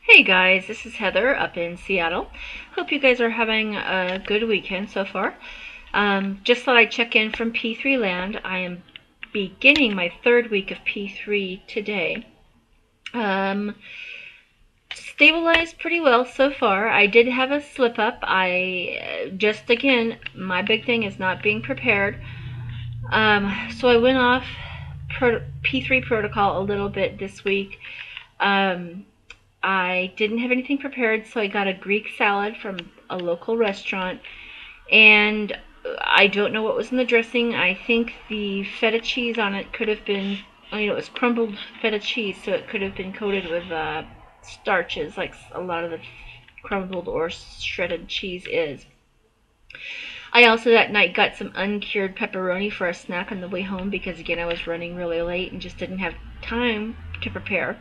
Hey guys, this is Heather up in Seattle. Hope you guys are having a good weekend so far. Just thought I'd check in from P3 land. I am beginning my third week of P3 today. Um, Stabilized pretty well so far. I did have a slip up. Just again, my big thing is not being prepared. So I went off P3 protocol a little bit this week. Um, I didn't have anything prepared, so I got a Greek salad from a local restaurant. And I don't know what was in the dressing. I think the feta cheese on it could have been, it was crumbled feta cheese, so it could have been coated with starches, like a lot of the crumbled or shredded cheese is. I also that night got some uncured pepperoni for a snack on the way home because, again, I was running really late and just didn't have time to prepare.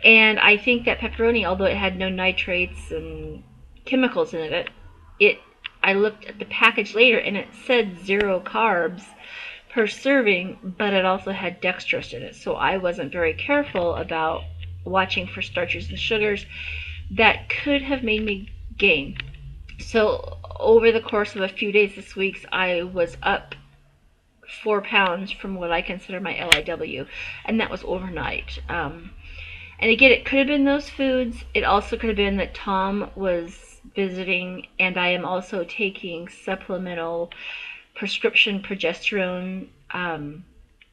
And I think that pepperoni, although it had no nitrates and chemicals in it I looked at the package later and it said 0 carbs per serving, but it also had dextrose in it. So I wasn't very careful about watching for starches and sugars that could have made me gain. So over the course of a few days this week, I was up 4 pounds from what I consider my LIW, and that was overnight. And again, it could have been those foods. It also could have been that Tom was visiting, and I am also taking supplemental prescription progesterone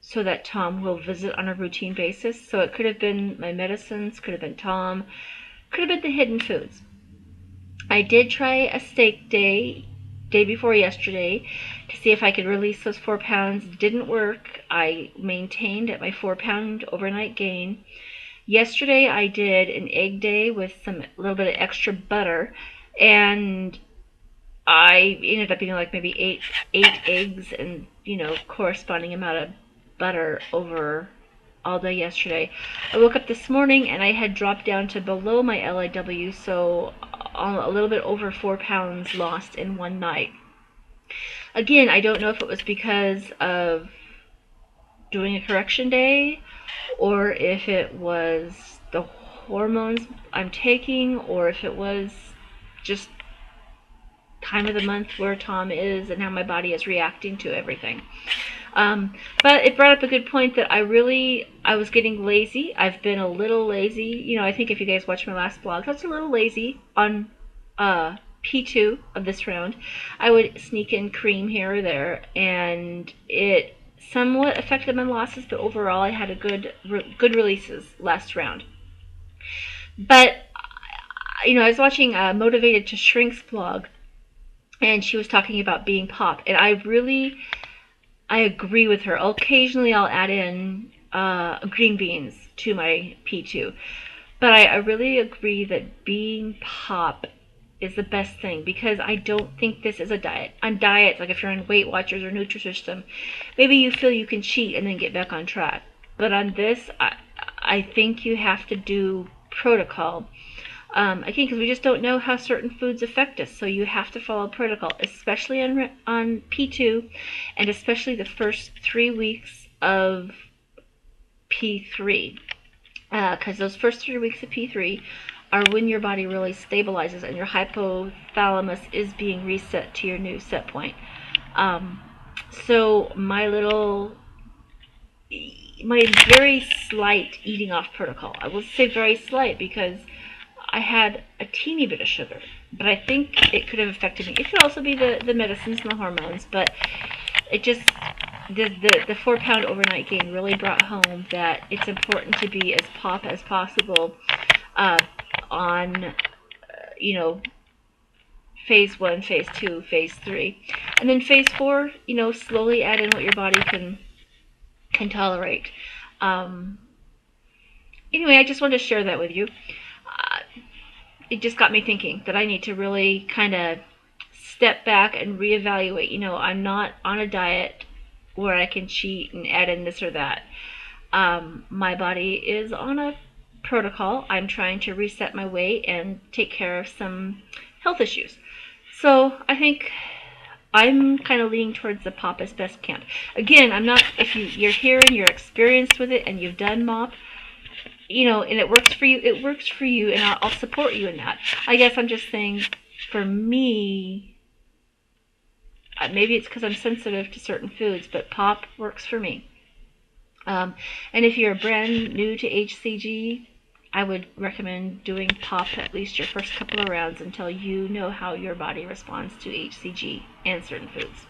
so that Tom will visit on a routine basis. So it could have been my medicines, could have been Tom, could have been the hidden foods. I did try a steak day before yesterday to see if I could release those 4 pounds. Didn't work. I maintained at my 4 pound overnight gain. Yesterday I did an egg day with a little bit of extra butter, and I ended up eating like maybe eight eggs and corresponding amount of butter over all day yesterday. I woke up this morning and I had dropped down to below my LIW, so a little bit over 4 pounds lost in one night. Again, I don't know if it was because of doing a correction day, or if it was the hormones I'm taking, or if it was just time of the month where Tom is and how my body is reacting to everything. But it brought up a good point that I was getting lazy. I've been a little lazy. I think if you guys watched my last blog, I was a little lazy on P2 of this round. I would sneak in cream here or there, and it somewhat affected my losses, but overall I had a good releases last round. But I was watching Motivated to Shrink's blog, and she was talking about being pop, and I agree with her. Occasionally I'll add in green beans to my P2, but I really agree that being pop is the best thing, because I don't think this is a diet. On diets, like if you're on Weight Watchers or Nutrisystem, maybe you feel you can cheat and then get back on track. But on this, I think you have to do protocol. Again, because we just don't know how certain foods affect us, so you have to follow protocol, especially on P2, and especially the first 3 weeks of P3, because those first 3 weeks of P3 are when your body really stabilizes and your hypothalamus is being reset to your new set point. So my very slight eating off protocol, I will say very slight because I had a teeny bit of sugar, but I think it could have affected me. It could also be the medicines and the hormones, but it just the 4 pound overnight gain really brought home that it's important to be as pop as possible uh, on phase 1, phase 2, phase 3, and then phase 4. Slowly add in what your body can tolerate. Um, anyway, I just wanted to share that with you. It just got me thinking that I need to really kind of step back and reevaluate. I'm not on a diet where I can cheat and add in this or that. My body is on a protocol. I'm trying to reset my weight and take care of some health issues. So I think I'm kind of leaning towards the pop as best camp. Again, I'm not. If you're here and you're experienced with it and you've done MOP, you know, and it works for you, it works for you, and I'll support you in that. I guess I'm just saying, for me, maybe it's because I'm sensitive to certain foods, but pop works for me. And if you're brand new to HCG, I would recommend doing pop at least your first couple of rounds until you know how your body responds to HCG and certain foods.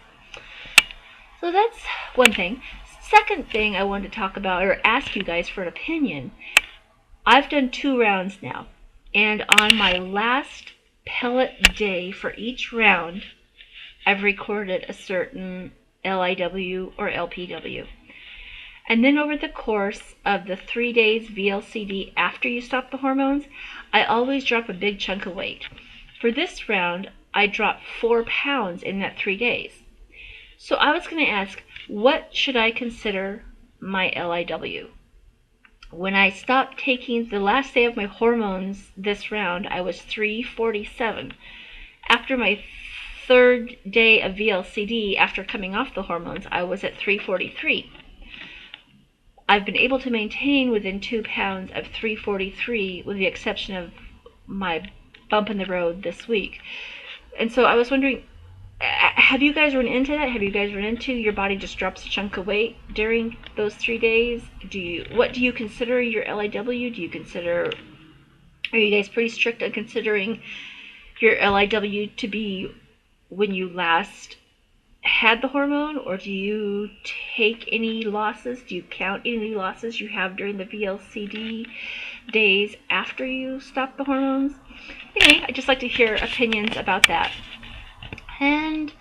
So that's one thing. Second thing I wanted to talk about, or ask you guys for an opinion. I've done 2 rounds now, and on my last pellet day for each round, I've recorded a certain LIW or LPW. And then over the course of the 3 days VLCD after you stop the hormones, I always drop a big chunk of weight. For this round, I dropped 4 pounds in that 3 days. So I was going to ask, what should I consider my LIW? When I stopped taking the last day of my hormones this round, I was 347. After my 3rd day of VLCD, after coming off the hormones, I was at 343. I've been able to maintain within 2 pounds of 343, with the exception of my bump in the road this week. And so I was wondering, have you guys run into that? Have you guys run into your body just drops a chunk of weight during those 3 days? What do you consider your LIW? Are you guys pretty strict on considering your LIW to be when you last had the hormone, or do you take any losses? Do you count any losses you have during the VLCD days after you stop the hormones? Anyway, I'd just like to hear opinions about that. And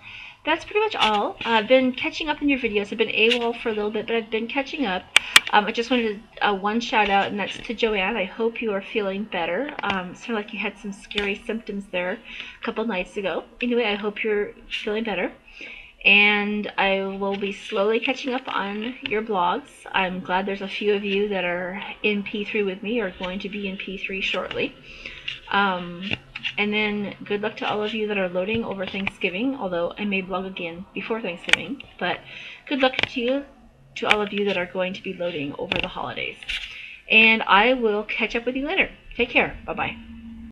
that's pretty much all. I've been catching up in your videos. I've been AWOL for a little bit, but I've been catching up. I just wanted one shout out, and that's to Joanne. I hope you are feeling better. Sounded like you had some scary symptoms there a couple nights ago. Anyway, I hope you're feeling better. And I will be slowly catching up on your blogs. I'm glad there's a few of you that are in P3 with me, or going to be in P3 shortly. And then good luck to all of you that are loading over Thanksgiving, although I may blog again before Thanksgiving. But good luck to all of you that are going to be loading over the holidays. And I will catch up with you later. Take care. Bye-bye.